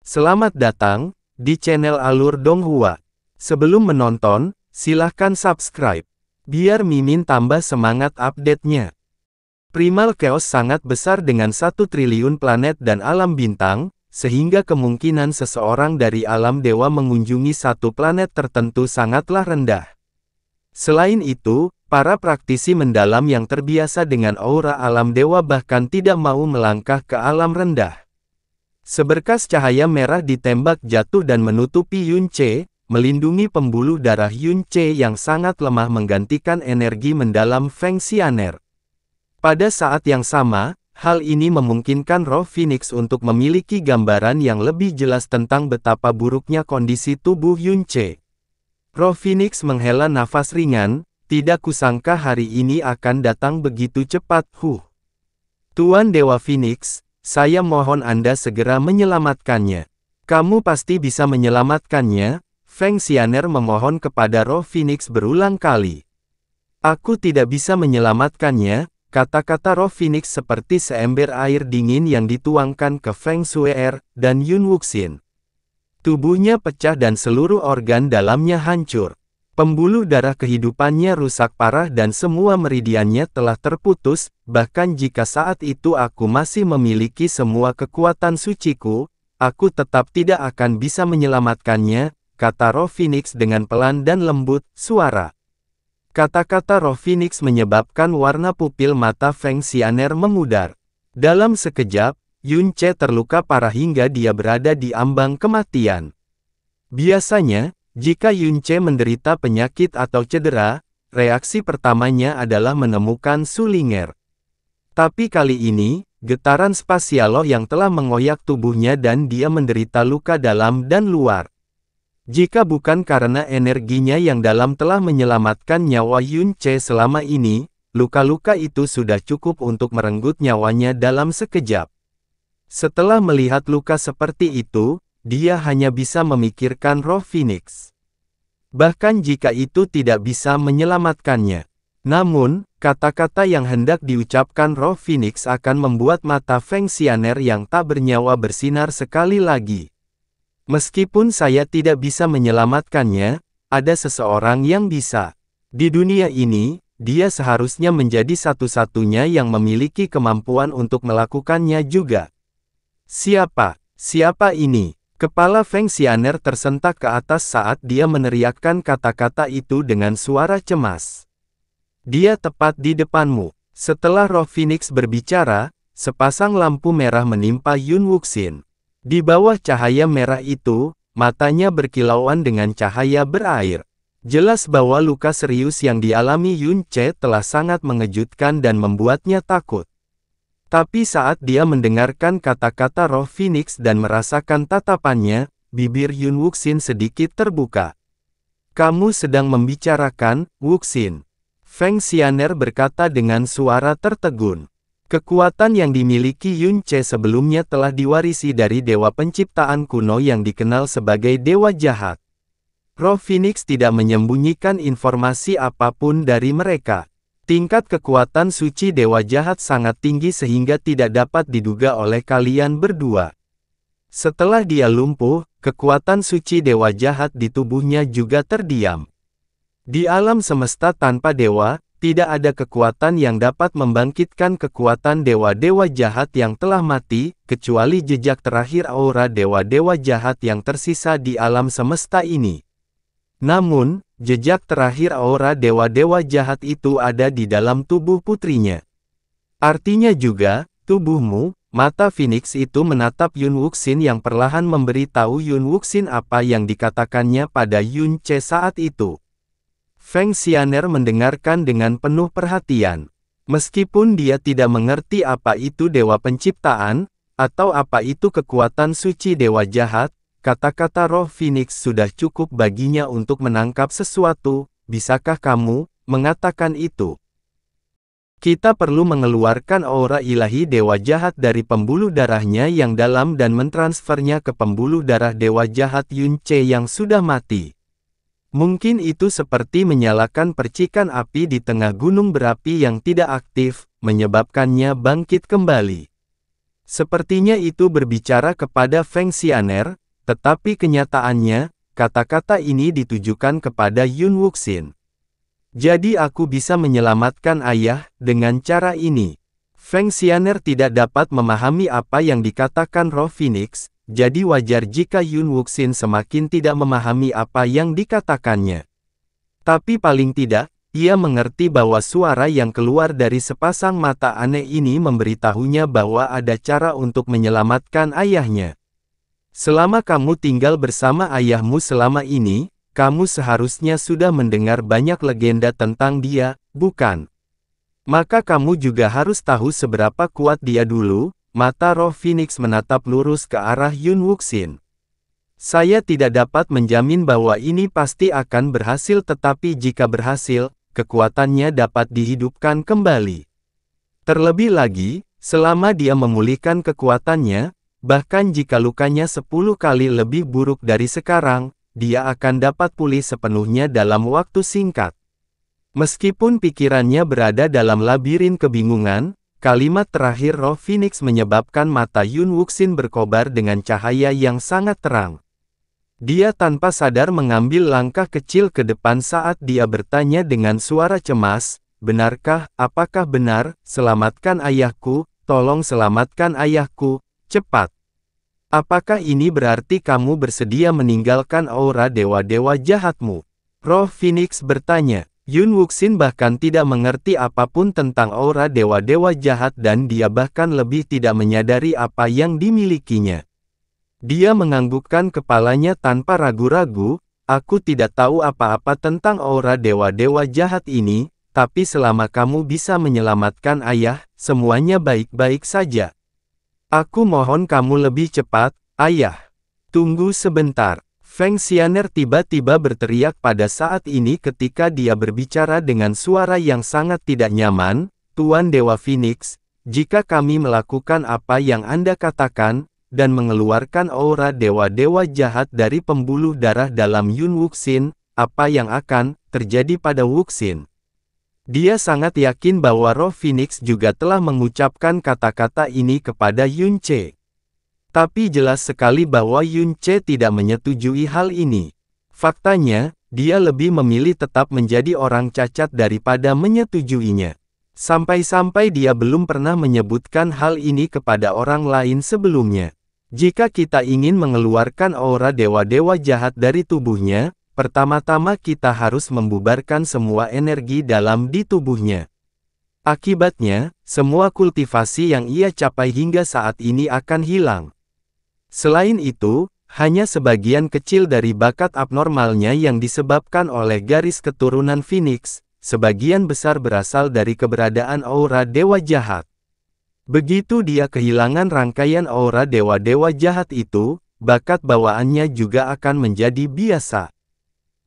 Selamat datang di channel Alur Donghua. Sebelum menonton, silahkan subscribe, biar Mimin tambah semangat update-nya. Primal Chaos sangat besar dengan 1 triliun planet dan alam bintang, sehingga kemungkinan seseorang dari alam dewa mengunjungi satu planet tertentu sangatlah rendah. Selain itu, para praktisi mendalam yang terbiasa dengan aura alam dewa bahkan tidak mau melangkah ke alam rendah. Seberkas cahaya merah ditembak jatuh dan menutupi Yunche, melindungi pembuluh darah Yunche yang sangat lemah menggantikan energi mendalam Feng Xianer. Pada saat yang sama, hal ini memungkinkan roh Phoenix untuk memiliki gambaran yang lebih jelas tentang betapa buruknya kondisi tubuh Yunche. Roh Phoenix menghela nafas ringan, tidak kusangka hari ini akan datang begitu cepat. Tuan Dewa Phoenix, saya mohon Anda segera menyelamatkannya. Kamu pasti bisa menyelamatkannya, Feng Xianer memohon kepada roh Phoenix berulang kali. Aku tidak bisa menyelamatkannya, kata-kata roh Phoenix seperti seember air dingin yang dituangkan ke Feng Shuer dan Yun Wuxin. Tubuhnya pecah dan seluruh organ dalamnya hancur. Pembuluh darah kehidupannya rusak parah dan semua meridiannya telah terputus, bahkan jika saat itu aku masih memiliki semua kekuatan suciku, aku tetap tidak akan bisa menyelamatkannya, kata roh Phoenix dengan pelan dan lembut suara. Kata-kata roh Phoenix menyebabkan warna pupil mata Feng Xianer memudar. Dalam sekejap, Yunche terluka parah hingga dia berada di ambang kematian. Biasanya, jika Yunche menderita penyakit atau cedera, reaksi pertamanya adalah menemukan Sulinger. Tapi kali ini, getaran spasialoh yang telah mengoyak tubuhnya dan dia menderita luka dalam dan luar. Jika bukan karena energinya yang dalam telah menyelamatkan nyawa Yunche selama ini, luka-luka itu sudah cukup untuk merenggut nyawanya dalam sekejap. Setelah melihat luka seperti itu, dia hanya bisa memikirkan roh Phoenix. Bahkan jika itu tidak bisa menyelamatkannya. Namun, kata-kata yang hendak diucapkan roh Phoenix akan membuat mata Feng Xianer yang tak bernyawa bersinar sekali lagi. Meskipun saya tidak bisa menyelamatkannya, ada seseorang yang bisa. Di dunia ini, dia seharusnya menjadi satu-satunya yang memiliki kemampuan untuk melakukannya juga. Siapa? Siapa ini? Kepala Feng Xianer tersentak ke atas saat dia meneriakkan kata-kata itu dengan suara cemas. Dia tepat di depanmu. Setelah roh Phoenix berbicara, sepasang lampu merah menimpa Yun Wuxin. Di bawah cahaya merah itu, matanya berkilauan dengan cahaya berair. Jelas bahwa luka serius yang dialami Yunche telah sangat mengejutkan dan membuatnya takut. Tapi saat dia mendengarkan kata-kata roh Phoenix dan merasakan tatapannya, bibir Yun Wuxin sedikit terbuka. Kamu sedang membicarakan, Wuxin? Feng Xianer berkata dengan suara tertegun. Kekuatan yang dimiliki Yunche sebelumnya telah diwarisi dari dewa penciptaan kuno yang dikenal sebagai dewa jahat. Roh Phoenix tidak menyembunyikan informasi apapun dari mereka. Tingkat kekuatan suci dewa jahat sangat tinggi sehingga tidak dapat diduga oleh kalian berdua. Setelah dia lumpuh, kekuatan suci dewa jahat di tubuhnya juga terdiam. Di alam semesta tanpa dewa, tidak ada kekuatan yang dapat membangkitkan kekuatan dewa-dewa jahat yang telah mati, kecuali jejak terakhir aura dewa-dewa jahat yang tersisa di alam semesta ini. Namun, jejak terakhir aura dewa-dewa jahat itu ada di dalam tubuh putrinya. Artinya juga, tubuhmu, mata Phoenix itu menatap Yun Wuxin yang perlahan memberitahu Yun Wuxin apa yang dikatakannya pada Yunche saat itu. Feng Xianer mendengarkan dengan penuh perhatian. Meskipun dia tidak mengerti apa itu dewa penciptaan, atau apa itu kekuatan suci dewa jahat, kata-kata roh Phoenix sudah cukup baginya untuk menangkap sesuatu. Bisakah kamu mengatakan itu? Kita perlu mengeluarkan aura ilahi dewa jahat dari pembuluh darahnya yang dalam dan mentransfernya ke pembuluh darah dewa jahat Yunche yang sudah mati. Mungkin itu seperti menyalakan percikan api di tengah gunung berapi yang tidak aktif, menyebabkannya bangkit kembali. Sepertinya itu berbicara kepada Feng Xianer, tetapi kenyataannya, kata-kata ini ditujukan kepada Yun Wuxin. Jadi aku bisa menyelamatkan ayah, dengan cara ini. Feng Xianer tidak dapat memahami apa yang dikatakan Roh Phoenix, jadi wajar jika Yun Wuxin semakin tidak memahami apa yang dikatakannya. Tapi paling tidak, ia mengerti bahwa suara yang keluar dari sepasang mata aneh ini memberitahunya bahwa ada cara untuk menyelamatkan ayahnya. Selama kamu tinggal bersama ayahmu selama ini, kamu seharusnya sudah mendengar banyak legenda tentang dia, bukan? Maka kamu juga harus tahu seberapa kuat dia dulu. Mata Roh Phoenix menatap lurus ke arah Yun Wuxin. Saya tidak dapat menjamin bahwa ini pasti akan berhasil, tetapi jika berhasil, kekuatannya dapat dihidupkan kembali. Terlebih lagi, selama dia memulihkan kekuatannya, bahkan jika lukanya 10 kali lebih buruk dari sekarang, dia akan dapat pulih sepenuhnya dalam waktu singkat. Meskipun pikirannya berada dalam labirin kebingungan, kalimat terakhir Roh Phoenix menyebabkan mata Yun Wuxin berkobar dengan cahaya yang sangat terang. Dia tanpa sadar mengambil langkah kecil ke depan saat dia bertanya dengan suara cemas, "Benarkah, apakah benar, selamatkan ayahku, tolong selamatkan ayahku, cepat. Apakah ini berarti kamu bersedia meninggalkan aura dewa-dewa jahatmu?" Roh Phoenix bertanya. Yun Wuxin bahkan tidak mengerti apapun tentang aura dewa-dewa jahat dan dia bahkan lebih tidak menyadari apa yang dimilikinya. Dia menganggukkan kepalanya tanpa ragu-ragu, "Aku tidak tahu apa-apa tentang aura dewa-dewa jahat ini, tapi selama kamu bisa menyelamatkan ayah, semuanya baik-baik saja. Aku mohon kamu lebih cepat, ayah." "Tunggu sebentar." Feng Xianer tiba-tiba berteriak pada saat ini ketika dia berbicara dengan suara yang sangat tidak nyaman, "Tuan Dewa Phoenix, jika kami melakukan apa yang Anda katakan, dan mengeluarkan aura dewa-dewa jahat dari pembuluh darah dalam Yun Wuxin, apa yang akan terjadi pada Wuxin?" Dia sangat yakin bahwa Roh Phoenix juga telah mengucapkan kata-kata ini kepada Yun Ce. Tapi jelas sekali bahwa Yun Ce tidak menyetujui hal ini. Faktanya, dia lebih memilih tetap menjadi orang cacat daripada menyetujuinya. Sampai-sampai dia belum pernah menyebutkan hal ini kepada orang lain sebelumnya. Jika kita ingin mengeluarkan aura dewa-dewa jahat dari tubuhnya, pertama-tama kita harus membubarkan semua energi dalam di tubuhnya. Akibatnya, semua kultivasi yang ia capai hingga saat ini akan hilang. Selain itu, hanya sebagian kecil dari bakat abnormalnya yang disebabkan oleh garis keturunan Phoenix, sebagian besar berasal dari keberadaan aura dewa jahat. Begitu dia kehilangan rangkaian aura dewa-dewa jahat itu, bakat bawaannya juga akan menjadi biasa.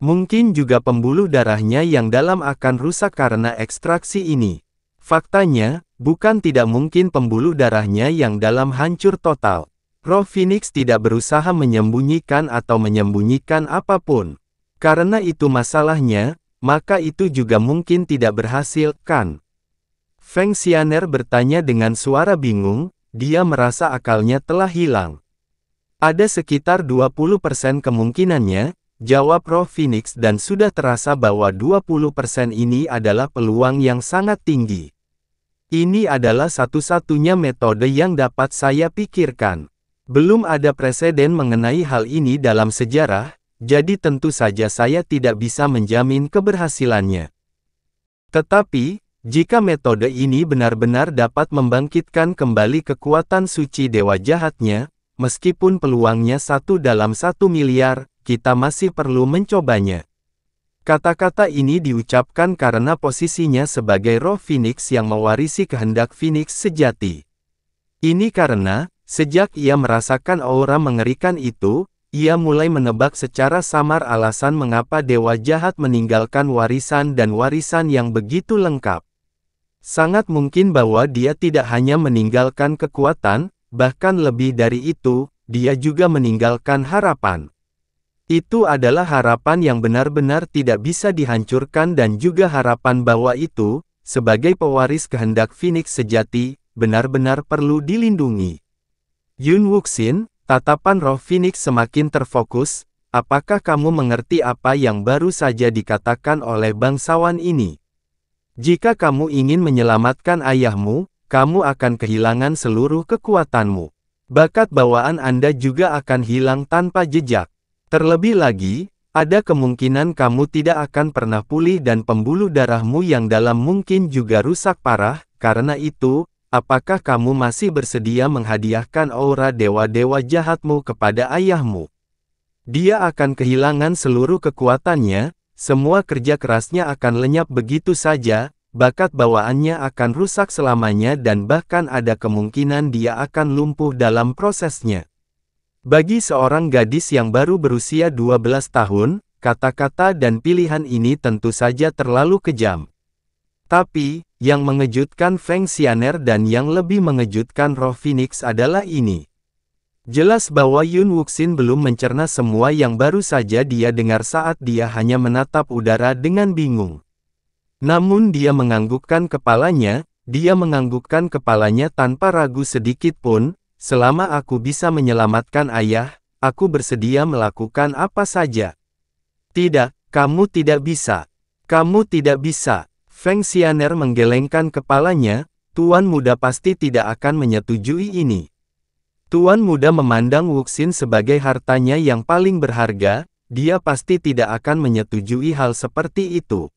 Mungkin juga pembuluh darahnya yang dalam akan rusak karena ekstraksi ini. Faktanya, bukan tidak mungkin pembuluh darahnya yang dalam hancur total. Roh Phoenix tidak berusaha menyembunyikan atau menyembunyikan apapun. Karena itu masalahnya, maka itu juga mungkin tidak berhasil, kan? Feng Xianer bertanya dengan suara bingung, dia merasa akalnya telah hilang. "Ada sekitar 20% kemungkinannya," jawab Roh Phoenix, dan sudah terasa bahwa 20% ini adalah peluang yang sangat tinggi. Ini adalah satu-satunya metode yang dapat saya pikirkan. Belum ada preseden mengenai hal ini dalam sejarah, jadi tentu saja saya tidak bisa menjamin keberhasilannya. Tetapi, jika metode ini benar-benar dapat membangkitkan kembali kekuatan suci dewa jahatnya, meskipun peluangnya 1 dalam 1 miliar, kita masih perlu mencobanya. Kata-kata ini diucapkan karena posisinya sebagai Roh Phoenix yang mewarisi kehendak Phoenix sejati. Ini karena, sejak ia merasakan aura mengerikan itu, ia mulai menebak secara samar alasan mengapa dewa jahat meninggalkan warisan dan warisan yang begitu lengkap. Sangat mungkin bahwa dia tidak hanya meninggalkan kekuatan, bahkan lebih dari itu, dia juga meninggalkan harapan. Itu adalah harapan yang benar-benar tidak bisa dihancurkan dan juga harapan bahwa itu, sebagai pewaris kehendak Phoenix sejati, benar-benar perlu dilindungi. Yun Wuxin, tatapan roh Phoenix semakin terfokus. Apakah kamu mengerti apa yang baru saja dikatakan oleh bangsawan ini? Jika kamu ingin menyelamatkan ayahmu, kamu akan kehilangan seluruh kekuatanmu. Bakat bawaan Anda juga akan hilang tanpa jejak. Terlebih lagi, ada kemungkinan kamu tidak akan pernah pulih dan pembuluh darahmu yang dalam mungkin juga rusak parah. Karena itu, apakah kamu masih bersedia menghadiahkan aura dewa-dewa jahatmu kepada ayahmu? Dia akan kehilangan seluruh kekuatannya, semua kerja kerasnya akan lenyap begitu saja, bakat bawaannya akan rusak selamanya dan bahkan ada kemungkinan dia akan lumpuh dalam prosesnya. Bagi seorang gadis yang baru berusia 12 tahun, kata-kata dan pilihan ini tentu saja terlalu kejam. Tapi, yang mengejutkan Feng Xianer dan yang lebih mengejutkan roh Phoenix adalah ini. Jelas bahwa Yun Wuxin belum mencerna semua yang baru saja dia dengar saat dia hanya menatap udara dengan bingung. Namun dia menganggukkan kepalanya tanpa ragu sedikit pun, selama aku bisa menyelamatkan ayah, aku bersedia melakukan apa saja. Tidak, kamu tidak bisa. Kamu tidak bisa. Feng Xianer menggelengkan kepalanya, Tuan Muda pasti tidak akan menyetujui ini. Tuan Muda memandang Wuxin sebagai hartanya yang paling berharga, dia pasti tidak akan menyetujui hal seperti itu.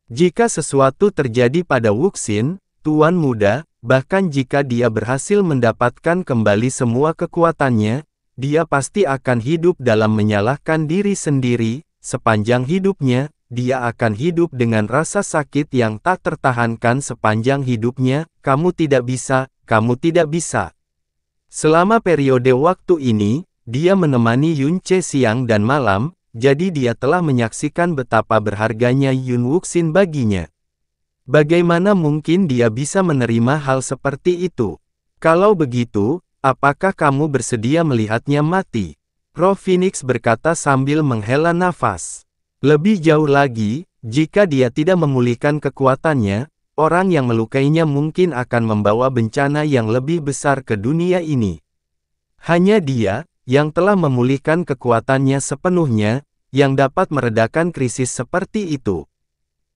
Jika sesuatu terjadi pada Wuxin, Tuan Muda, bahkan jika dia berhasil mendapatkan kembali semua kekuatannya, dia pasti akan hidup dalam menyalahkan diri sendiri, sepanjang hidupnya. Dia akan hidup dengan rasa sakit yang tak tertahankan sepanjang hidupnya. Kamu tidak bisa, kamu tidak bisa. Selama periode waktu ini, dia menemani Yun Ce siang dan malam, jadi dia telah menyaksikan betapa berharganya Yun Wuxin baginya. Bagaimana mungkin dia bisa menerima hal seperti itu? Kalau begitu, apakah kamu bersedia melihatnya mati? Roh Phoenix berkata sambil menghela nafas. Lebih jauh lagi, jika dia tidak memulihkan kekuatannya, orang yang melukainya mungkin akan membawa bencana yang lebih besar ke dunia ini. Hanya dia, yang telah memulihkan kekuatannya sepenuhnya, yang dapat meredakan krisis seperti itu.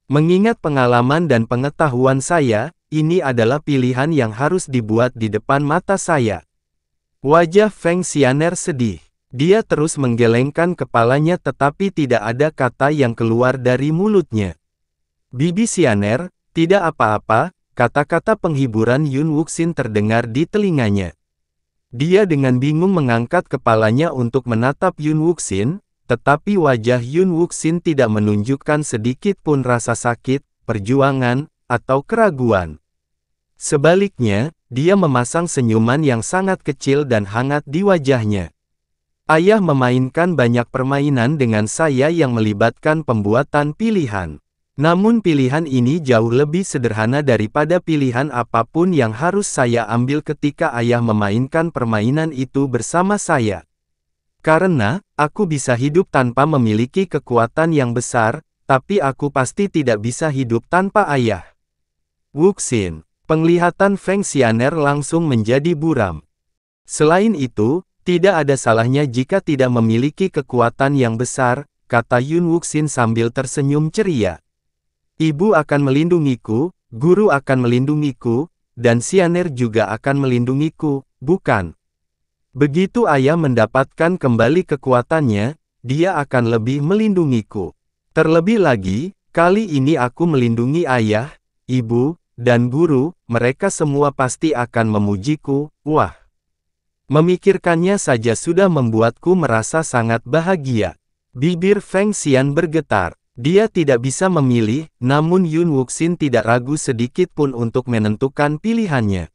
Mengingat pengalaman dan pengetahuan saya, ini adalah pilihan yang harus dibuat di depan mata saya. Wajah Feng Xianer sedih. Dia terus menggelengkan kepalanya tetapi tidak ada kata yang keluar dari mulutnya. Bibi Xianer, tidak apa-apa, kata-kata penghiburan Yun Wuxin terdengar di telinganya. Dia dengan bingung mengangkat kepalanya untuk menatap Yun Wuxin, tetapi wajah Yun Wuxin tidak menunjukkan sedikit pun rasa sakit, perjuangan, atau keraguan. Sebaliknya, dia memasang senyuman yang sangat kecil dan hangat di wajahnya. Ayah memainkan banyak permainan dengan saya yang melibatkan pembuatan pilihan. Namun pilihan ini jauh lebih sederhana daripada pilihan apapun yang harus saya ambil ketika ayah memainkan permainan itu bersama saya. Karena, aku bisa hidup tanpa memiliki kekuatan yang besar, tapi aku pasti tidak bisa hidup tanpa ayah. Wuxin, penglihatan Feng Xianer langsung menjadi buram. Selain itu, tidak ada salahnya jika tidak memiliki kekuatan yang besar, kata Yun Wuxin sambil tersenyum ceria. Ibu akan melindungiku, guru akan melindungiku, dan Xianer juga akan melindungiku, bukan? Begitu ayah mendapatkan kembali kekuatannya, dia akan lebih melindungiku. Terlebih lagi, kali ini aku melindungi ayah, ibu, dan guru, mereka semua pasti akan memujiku, wah. Memikirkannya saja sudah membuatku merasa sangat bahagia. Bibir Feng Xian bergetar. Dia tidak bisa memilih, namun Yun Wuxin tidak ragu sedikit pun untuk menentukan pilihannya.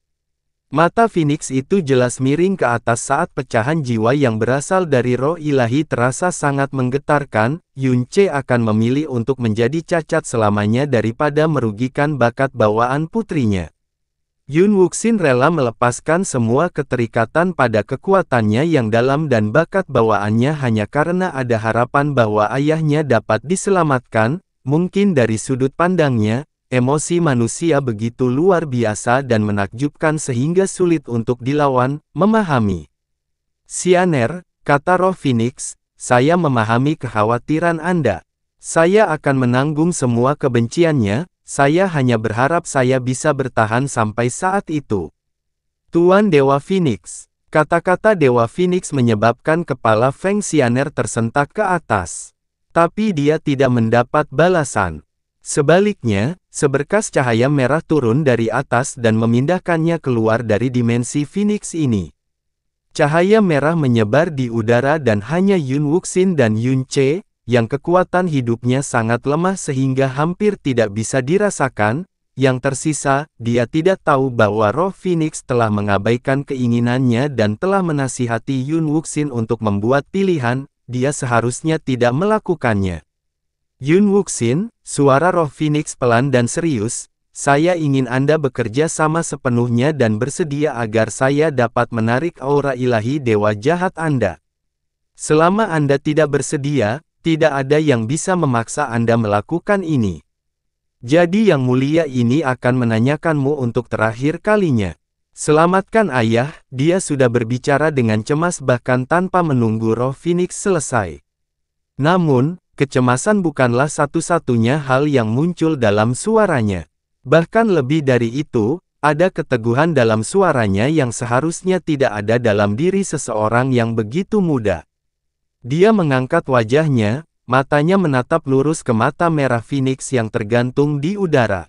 Mata Phoenix itu jelas miring ke atas saat pecahan jiwa yang berasal dari roh ilahi terasa sangat menggetarkan. Yun Ce akan memilih untuk menjadi cacat selamanya daripada merugikan bakat bawaan putrinya. Yun Wuxin rela melepaskan semua keterikatan pada kekuatannya yang dalam dan bakat bawaannya hanya karena ada harapan bahwa ayahnya dapat diselamatkan. Mungkin dari sudut pandangnya, emosi manusia begitu luar biasa dan menakjubkan sehingga sulit untuk dilawan, memahami. Sianer, kata roh Phoenix, saya memahami kekhawatiran Anda. Saya akan menanggung semua kebenciannya, saya hanya berharap saya bisa bertahan sampai saat itu. Tuan Dewa Phoenix. Kata-kata Dewa Phoenix menyebabkan kepala Feng Xianer tersentak ke atas. Tapi dia tidak mendapat balasan. Sebaliknya, seberkas cahaya merah turun dari atas dan memindahkannya keluar dari dimensi Phoenix ini. Cahaya merah menyebar di udara dan hanya Yun Wuxin dan Yun Ce, yang kekuatan hidupnya sangat lemah sehingga hampir tidak bisa dirasakan, yang tersisa, dia tidak tahu bahwa roh Phoenix telah mengabaikan keinginannya dan telah menasihati Yun Wuxin untuk membuat pilihan, dia seharusnya tidak melakukannya. Yun Wuxin, suara roh Phoenix pelan dan serius, saya ingin Anda bekerja sama sepenuhnya dan bersedia agar saya dapat menarik aura ilahi dewa jahat Anda. Selama Anda tidak bersedia, tidak ada yang bisa memaksa Anda melakukan ini. Jadi Yang Mulia ini akan menanyakanmu untuk terakhir kalinya. Selamatkan ayah, dia sudah berbicara dengan cemas bahkan tanpa menunggu roh Phoenix selesai. Namun, kecemasan bukanlah satu-satunya hal yang muncul dalam suaranya. Bahkan lebih dari itu, ada keteguhan dalam suaranya yang seharusnya tidak ada dalam diri seseorang yang begitu muda. Dia mengangkat wajahnya, matanya menatap lurus ke mata merah Phoenix yang tergantung di udara.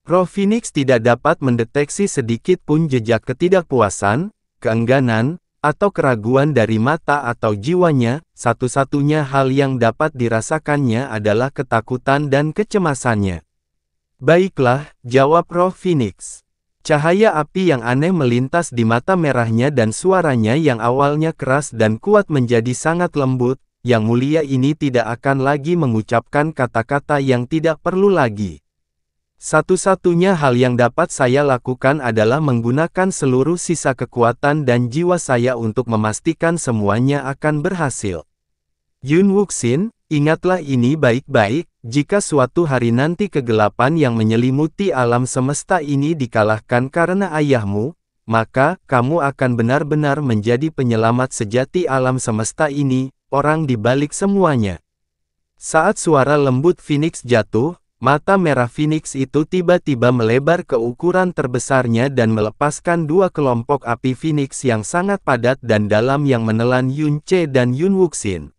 Roh Phoenix tidak dapat mendeteksi sedikit pun jejak ketidakpuasan, keengganan, atau keraguan dari mata atau jiwanya, satu-satunya hal yang dapat dirasakannya adalah ketakutan dan kecemasannya. Baiklah, jawab roh Phoenix. Cahaya api yang aneh melintas di mata merahnya dan suaranya yang awalnya keras dan kuat menjadi sangat lembut, Yang Mulia ini tidak akan lagi mengucapkan kata-kata yang tidak perlu lagi. Satu-satunya hal yang dapat saya lakukan adalah menggunakan seluruh sisa kekuatan dan jiwa saya untuk memastikan semuanya akan berhasil. Yun Wuxin, ingatlah ini baik-baik, jika suatu hari nanti kegelapan yang menyelimuti alam semesta ini dikalahkan karena ayahmu, maka kamu akan benar-benar menjadi penyelamat sejati alam semesta ini, orang di balik semuanya. Saat suara lembut Phoenix jatuh, mata merah Phoenix itu tiba-tiba melebar ke ukuran terbesarnya dan melepaskan dua kelompok api Phoenix yang sangat padat dan dalam yang menelan Yun Ce dan Yun Wuxin.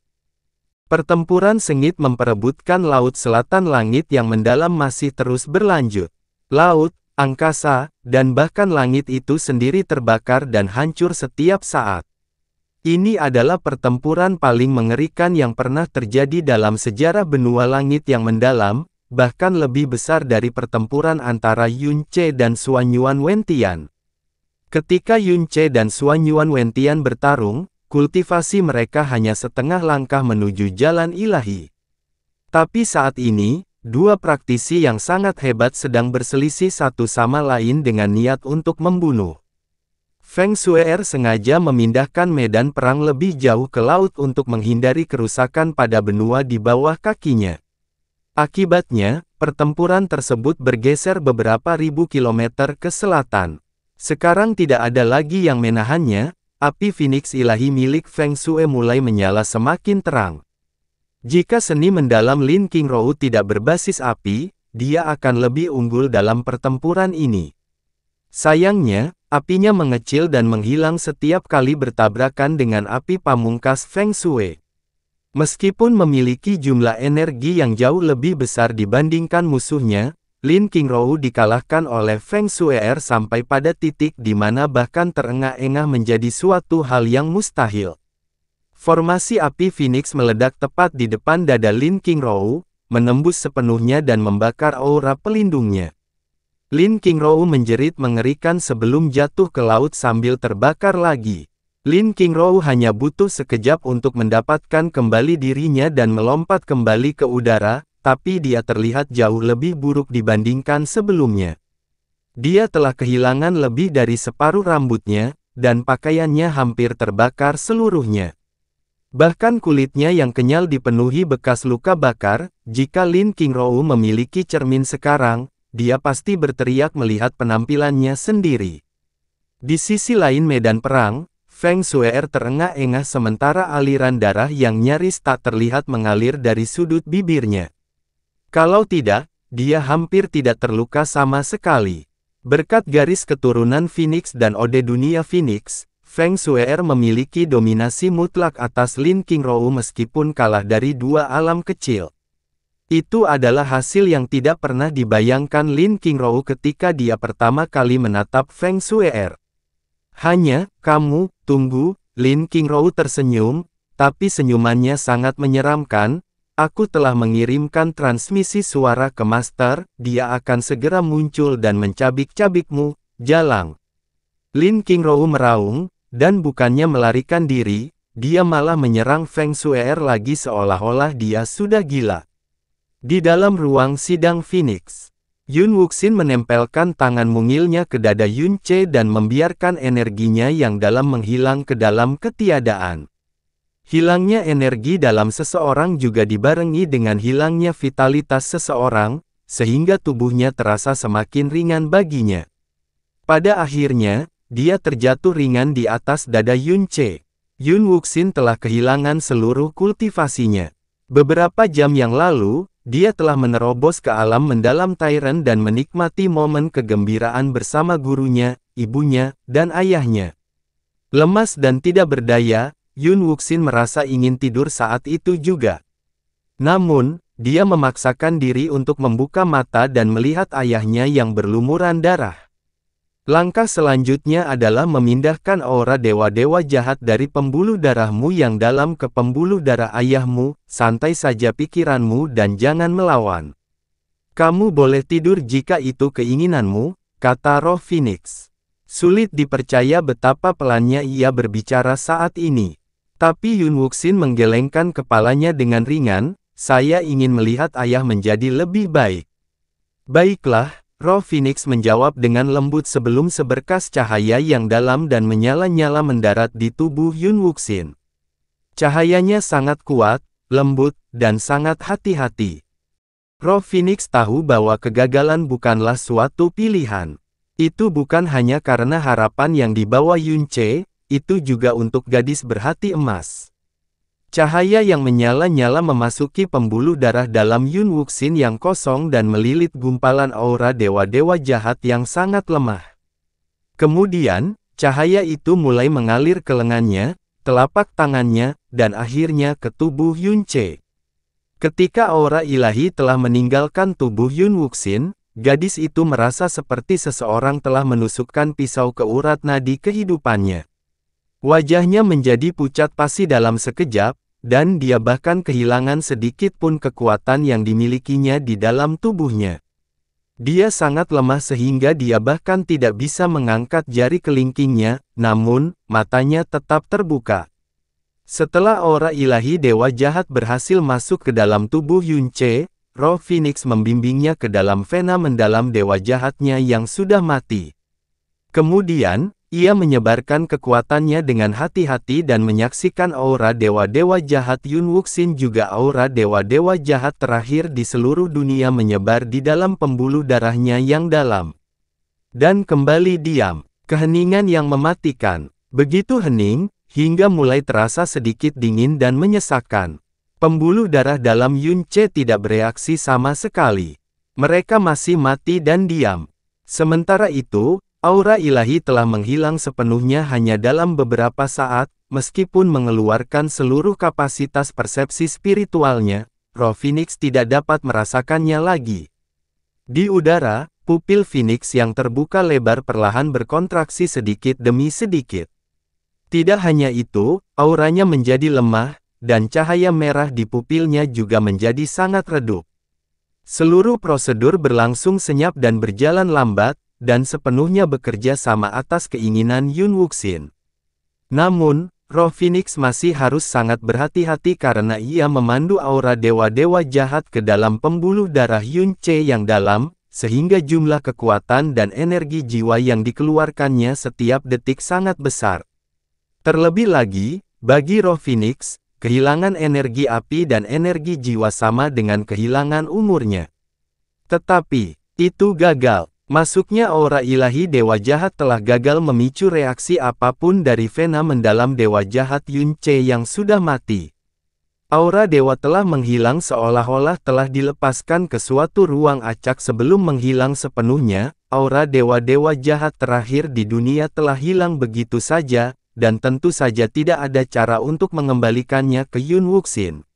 Pertempuran sengit memperebutkan laut selatan langit yang mendalam masih terus berlanjut. Laut, angkasa, dan bahkan langit itu sendiri terbakar dan hancur setiap saat. Ini adalah pertempuran paling mengerikan yang pernah terjadi dalam sejarah benua langit yang mendalam, bahkan lebih besar dari pertempuran antara Yun Ce dan Xuanyuan Wentian. Ketika Yun Ce dan Xuanyuan Wentian bertarung, kultivasi mereka hanya setengah langkah menuju jalan ilahi. Tapi saat ini, dua praktisi yang sangat hebat sedang berselisih satu sama lain dengan niat untuk membunuh. Feng Shue'er sengaja memindahkan medan perang lebih jauh ke laut untuk menghindari kerusakan pada benua di bawah kakinya. Akibatnya, pertempuran tersebut bergeser beberapa ribu kilometer ke selatan. Sekarang tidak ada lagi yang menahannya, api Phoenix ilahi milik Feng Shui mulai menyala semakin terang. Jika seni mendalam Lin Qingrou tidak berbasis api, dia akan lebih unggul dalam pertempuran ini. Sayangnya, apinya mengecil dan menghilang setiap kali bertabrakan dengan api pamungkas Feng Shui. Meskipun memiliki jumlah energi yang jauh lebih besar dibandingkan musuhnya, Lin Qingrou dikalahkan oleh Feng Shue'er sampai pada titik di mana bahkan terengah-engah menjadi suatu hal yang mustahil. Formasi api Phoenix meledak tepat di depan dada Lin Qingrou, menembus sepenuhnya dan membakar aura pelindungnya. Lin Qingrou menjerit mengerikan sebelum jatuh ke laut sambil terbakar lagi. Lin Qingrou hanya butuh sekejap untuk mendapatkan kembali dirinya dan melompat kembali ke udara, tapi dia terlihat jauh lebih buruk dibandingkan sebelumnya. Dia telah kehilangan lebih dari separuh rambutnya, dan pakaiannya hampir terbakar seluruhnya. Bahkan kulitnya yang kenyal dipenuhi bekas luka bakar. Jika Lin Qingrou memiliki cermin sekarang, dia pasti berteriak melihat penampilannya sendiri. Di sisi lain medan perang, Feng Shuer terengah-engah sementara aliran darah yang nyaris tak terlihat mengalir dari sudut bibirnya. Kalau tidak, dia hampir tidak terluka sama sekali. Berkat garis keturunan Phoenix dan Ode Dunia Phoenix, Feng Shuer memiliki dominasi mutlak atas Lin Qingrou meskipun kalah dari dua alam kecil. Itu adalah hasil yang tidak pernah dibayangkan Lin Qingrou ketika dia pertama kali menatap Feng Shuer. Hanya, kamu, tunggu, Lin Qingrou tersenyum, tapi senyumannya sangat menyeramkan. Aku telah mengirimkan transmisi suara ke Master, dia akan segera muncul dan mencabik-cabikmu, jalang. Lin Qingrou meraung, dan bukannya melarikan diri, dia malah menyerang Feng Shuer lagi seolah-olah dia sudah gila. Di dalam ruang sidang Phoenix, Yun Wuxin menempelkan tangan mungilnya ke dada Yun Ce dan membiarkan energinya yang dalam menghilang ke dalam ketiadaan. Hilangnya energi dalam seseorang juga dibarengi dengan hilangnya vitalitas seseorang, sehingga tubuhnya terasa semakin ringan baginya. Pada akhirnya, dia terjatuh ringan di atas dada Yun Ce. Yun Wuxin telah kehilangan seluruh kultivasinya. Beberapa jam yang lalu, dia telah menerobos ke alam mendalam Tyrant dan menikmati momen kegembiraan bersama gurunya, ibunya, dan ayahnya. Lemas dan tidak berdaya, Yun Wuxin merasa ingin tidur saat itu juga. Namun, dia memaksakan diri untuk membuka mata dan melihat ayahnya yang berlumuran darah. Langkah selanjutnya adalah memindahkan aura dewa-dewa jahat dari pembuluh darahmu yang dalam ke pembuluh darah ayahmu. Santai saja pikiranmu dan jangan melawan. Kamu boleh tidur jika itu keinginanmu, kata Roh Phoenix. Sulit dipercaya betapa pelannya ia berbicara saat ini. Tapi Yun Wuxin menggelengkan kepalanya dengan ringan, saya ingin melihat ayah menjadi lebih baik. Baiklah, Roh Phoenix menjawab dengan lembut sebelum seberkas cahaya yang dalam dan menyala-nyala mendarat di tubuh Yun Wuxin. Cahayanya sangat kuat, lembut, dan sangat hati-hati. Roh Phoenix tahu bahwa kegagalan bukanlah suatu pilihan. Itu bukan hanya karena harapan yang dibawa Yun Ce, itu juga untuk gadis berhati emas. Cahaya yang menyala-nyala memasuki pembuluh darah dalam Yun Wuxin yang kosong dan melilit gumpalan aura dewa-dewa jahat yang sangat lemah. Kemudian, cahaya itu mulai mengalir ke lengannya, telapak tangannya, dan akhirnya ke tubuh Yun Ce. Ketika aura ilahi telah meninggalkan tubuh Yun Wuxin, gadis itu merasa seperti seseorang telah menusukkan pisau ke urat nadi kehidupannya. Wajahnya menjadi pucat pasi dalam sekejap, dan dia bahkan kehilangan sedikit pun kekuatan yang dimilikinya di dalam tubuhnya. Dia sangat lemah sehingga dia bahkan tidak bisa mengangkat jari kelingkingnya, namun, matanya tetap terbuka. Setelah aura ilahi dewa jahat berhasil masuk ke dalam tubuh Yun Ce, Roh Phoenix membimbingnya ke dalam vena mendalam dewa jahatnya yang sudah mati. Kemudian, ia menyebarkan kekuatannya dengan hati-hati dan menyaksikan aura dewa-dewa jahat Yun Wuxin juga aura dewa-dewa jahat terakhir di seluruh dunia menyebar di dalam pembuluh darahnya yang dalam. Dan kembali diam. Keheningan yang mematikan. Begitu hening, hingga mulai terasa sedikit dingin dan menyesakkan. Pembuluh darah dalam Yun Ce tidak bereaksi sama sekali. Mereka masih mati dan diam. Sementara itu, aura ilahi telah menghilang sepenuhnya hanya dalam beberapa saat, meskipun mengeluarkan seluruh kapasitas persepsi spiritualnya, Roh Phoenix tidak dapat merasakannya lagi. Di udara, pupil Phoenix yang terbuka lebar perlahan berkontraksi sedikit demi sedikit. Tidak hanya itu, auranya menjadi lemah, dan cahaya merah di pupilnya juga menjadi sangat redup. Seluruh prosedur berlangsung senyap dan berjalan lambat, dan sepenuhnya bekerja sama atas keinginan Yun Wuxin. Namun, Roh Phoenix masih harus sangat berhati-hati karena ia memandu aura dewa-dewa jahat ke dalam pembuluh darah Yun Ce yang dalam, sehingga jumlah kekuatan dan energi jiwa yang dikeluarkannya setiap detik sangat besar. Terlebih lagi, bagi Roh Phoenix, kehilangan energi api dan energi jiwa sama dengan kehilangan umurnya. Tetapi, Itu gagal. Masuknya aura ilahi dewa jahat telah gagal memicu reaksi apapun dari vena mendalam dewa jahat Yunce yang sudah mati. Aura dewa telah menghilang seolah-olah telah dilepaskan ke suatu ruang acak sebelum menghilang sepenuhnya. Aura dewa-dewa jahat terakhir di dunia telah hilang begitu saja, dan tentu saja tidak ada cara untuk mengembalikannya ke Yun Wuxin.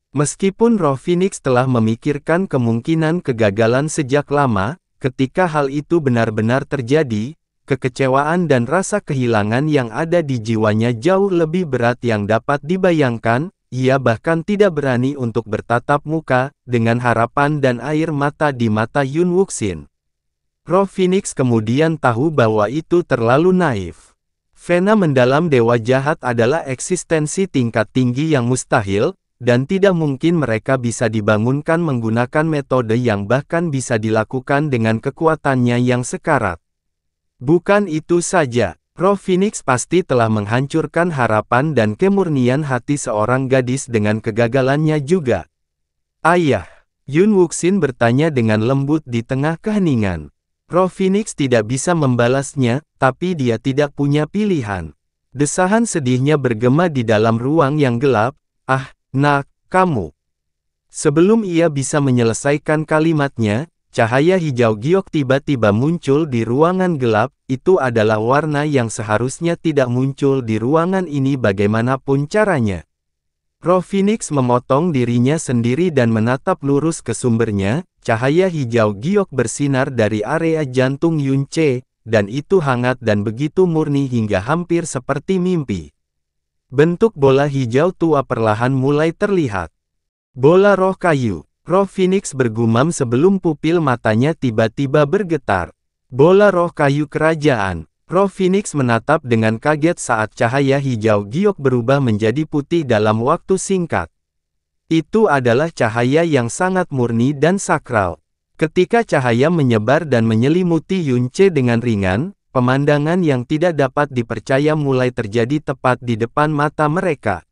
Meskipun roh Phoenix telah memikirkan kemungkinan kegagalan sejak lama, ketika hal itu benar-benar terjadi, kekecewaan dan rasa kehilangan yang ada di jiwanya jauh lebih berat yang dapat dibayangkan. Ia bahkan tidak berani untuk bertatap muka, dengan harapan dan air mata di mata Yun Wuxin. Roh Phoenix kemudian tahu bahwa itu terlalu naif. Vena mendalam dewa jahat adalah eksistensi tingkat tinggi yang mustahil, dan tidak mungkin mereka bisa dibangunkan menggunakan metode yang bahkan bisa dilakukan dengan kekuatannya yang sekarat. Bukan itu saja, roh Phoenix pasti telah menghancurkan harapan dan kemurnian hati seorang gadis dengan kegagalannya juga. Ayah, Yun Wuxin bertanya dengan lembut di tengah keheningan. Roh Phoenix tidak bisa membalasnya, tapi dia tidak punya pilihan. Desahan sedihnya bergema di dalam ruang yang gelap. Ah, nak, kamu. Sebelum ia bisa menyelesaikan kalimatnya, cahaya hijau giok tiba-tiba muncul di ruangan gelap. Itu adalah warna yang seharusnya tidak muncul di ruangan ini bagaimanapun caranya. Roh Phoenix memotong dirinya sendiri dan menatap lurus ke sumbernya. Cahaya hijau giok bersinar dari area jantung Yunce, dan itu hangat dan begitu murni hingga hampir seperti mimpi. Bentuk bola hijau tua perlahan mulai terlihat. Bola roh kayu. Roh Phoenix bergumam sebelum pupil matanya tiba-tiba bergetar. Bola roh kayu kerajaan. Roh Phoenix menatap dengan kaget saat cahaya hijau giok berubah menjadi putih dalam waktu singkat. Itu adalah cahaya yang sangat murni dan sakral. Ketika cahaya menyebar dan menyelimuti Yunce dengan ringan, pemandangan yang tidak dapat dipercaya mulai terjadi tepat di depan mata mereka.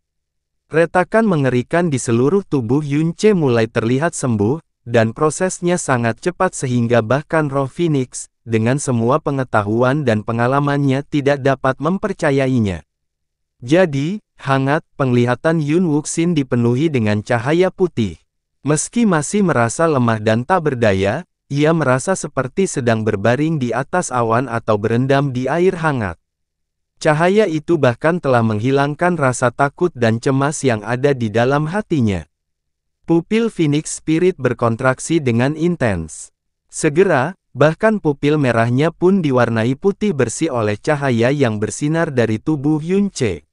Retakan mengerikan di seluruh tubuh Yunce mulai terlihat sembuh, dan prosesnya sangat cepat sehingga bahkan roh Phoenix, dengan semua pengetahuan dan pengalamannya tidak dapat mempercayainya. Jadi, hangat, penglihatan Yun Wuxin dipenuhi dengan cahaya putih. Meski masih merasa lemah dan tak berdaya, ia merasa seperti sedang berbaring di atas awan atau berendam di air hangat. Cahaya itu bahkan telah menghilangkan rasa takut dan cemas yang ada di dalam hatinya. Pupil Phoenix Spirit berkontraksi dengan intens. Segera, bahkan pupil merahnya pun diwarnai putih bersih oleh cahaya yang bersinar dari tubuh Yunce.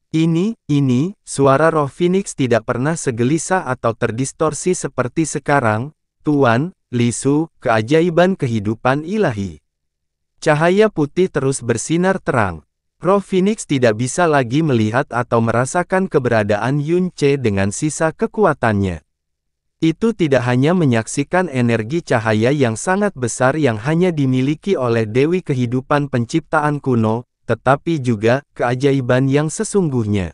Ini, suara roh Phoenix tidak pernah segelisah atau terdistorsi seperti sekarang, Tuan, Lisu, keajaiban kehidupan ilahi. Cahaya putih terus bersinar terang. Roh Phoenix tidak bisa lagi melihat atau merasakan keberadaan Yunce dengan sisa kekuatannya. Itu tidak hanya menyaksikan energi cahaya yang sangat besar yang hanya dimiliki oleh Dewi Kehidupan Penciptaan kuno, tetapi juga keajaiban yang sesungguhnya.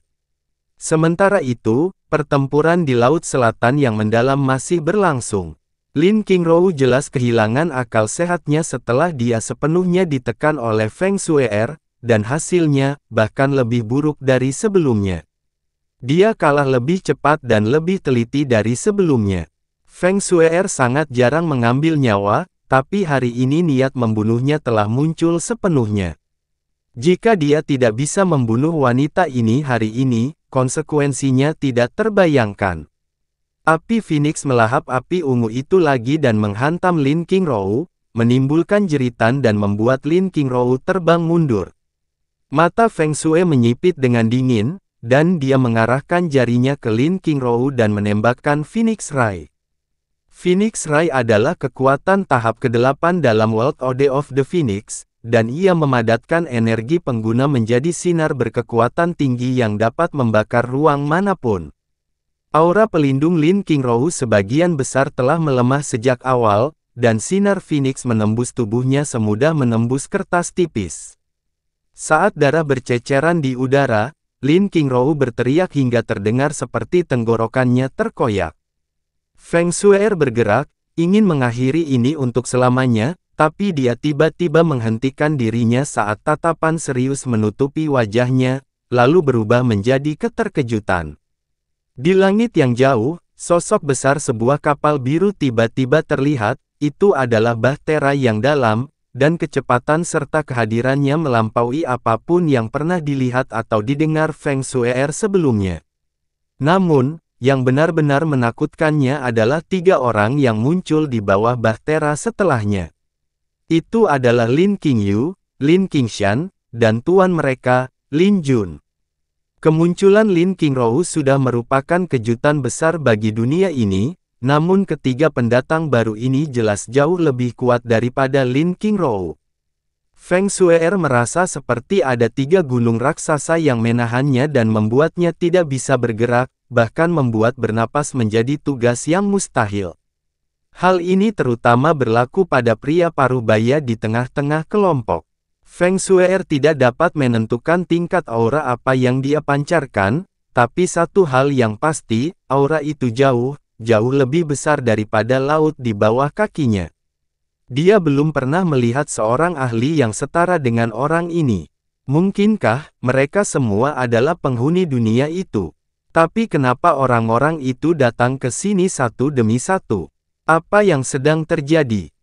Sementara itu, pertempuran di Laut Selatan yang mendalam masih berlangsung. Lin Qingrou jelas kehilangan akal sehatnya setelah dia sepenuhnya ditekan oleh Feng Shue'er, dan hasilnya bahkan lebih buruk dari sebelumnya. Dia kalah lebih cepat dan lebih teliti dari sebelumnya. Feng Shue'er sangat jarang mengambil nyawa, tapi hari ini niat membunuhnya telah muncul sepenuhnya. Jika dia tidak bisa membunuh wanita ini hari ini, konsekuensinya tidak terbayangkan. Api Phoenix melahap api ungu itu lagi dan menghantam Lin Qingrou, menimbulkan jeritan dan membuat Lin Qingrou terbang mundur. Mata Feng Shui menyipit dengan dingin, dan dia mengarahkan jarinya ke Lin Qingrou dan menembakkan Phoenix Ray. Phoenix Ray adalah kekuatan tahap ke-8 dalam World Ode of the Phoenix, dan ia memadatkan energi pengguna menjadi sinar berkekuatan tinggi yang dapat membakar ruang manapun. Aura pelindung Lin Qingrou sebagian besar telah melemah sejak awal, dan sinar Phoenix menembus tubuhnya semudah menembus kertas tipis. Saat darah berceceran di udara, Lin Qingrou berteriak hingga terdengar seperti tenggorokannya terkoyak. Feng Shue'er bergerak, ingin mengakhiri ini untuk selamanya, tapi dia tiba-tiba menghentikan dirinya saat tatapan serius menutupi wajahnya, lalu berubah menjadi keterkejutan. Di langit yang jauh, sosok besar sebuah kapal biru tiba-tiba terlihat. Itu adalah bahtera yang dalam, dan kecepatan serta kehadirannya melampaui apapun yang pernah dilihat atau didengar Feng Shue'er sebelumnya. Namun, yang benar-benar menakutkannya adalah 3 orang yang muncul di bawah bahtera setelahnya. Itu adalah Lin Qingyu, Lin Qingshan, dan tuan mereka, Lin Jun. Kemunculan Lin Qingrou sudah merupakan kejutan besar bagi dunia ini, namun ketiga pendatang baru ini jelas jauh lebih kuat daripada Lin Qingrou. Feng Shue'er merasa seperti ada 3 gunung raksasa yang menahannya dan membuatnya tidak bisa bergerak, bahkan membuat bernapas menjadi tugas yang mustahil. Hal ini terutama berlaku pada pria parubaya di tengah-tengah kelompok. Feng Shue'er tidak dapat menentukan tingkat aura apa yang dia pancarkan, tapi satu hal yang pasti, aura itu jauh lebih besar daripada laut di bawah kakinya. Dia belum pernah melihat seorang ahli yang setara dengan orang ini. Mungkinkah mereka semua adalah penghuni dunia itu? Tapi kenapa orang-orang itu datang ke sini satu demi satu? Apa yang sedang terjadi?